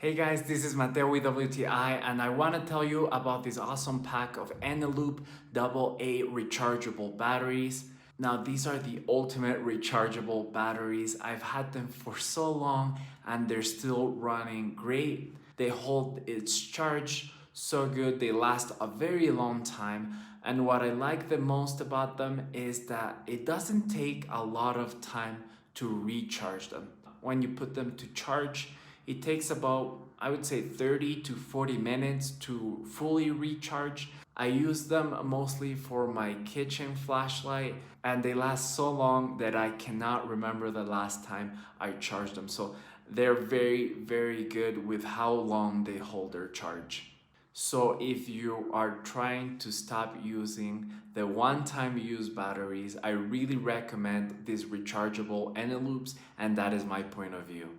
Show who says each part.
Speaker 1: Hey guys, this is Mateo with WTI and I want to tell you about this awesome pack of eneloop AA rechargeable batteries. Now these are the ultimate rechargeable batteries. I've had them for so long and they're still running great. They hold its charge so good, they last a very long time. And what I like the most about them is that it doesn't take a lot of time to recharge them. When you put them to charge, it takes about, I would say, 30 to 40 minutes to fully recharge. I use them mostly for my kitchen flashlight and they last so long that I cannot remember the last time I charged them. So they're very good with how long they hold their charge. So if you are trying to stop using the one-time use batteries, I really recommend these rechargeable eneloops, and that is my point of view.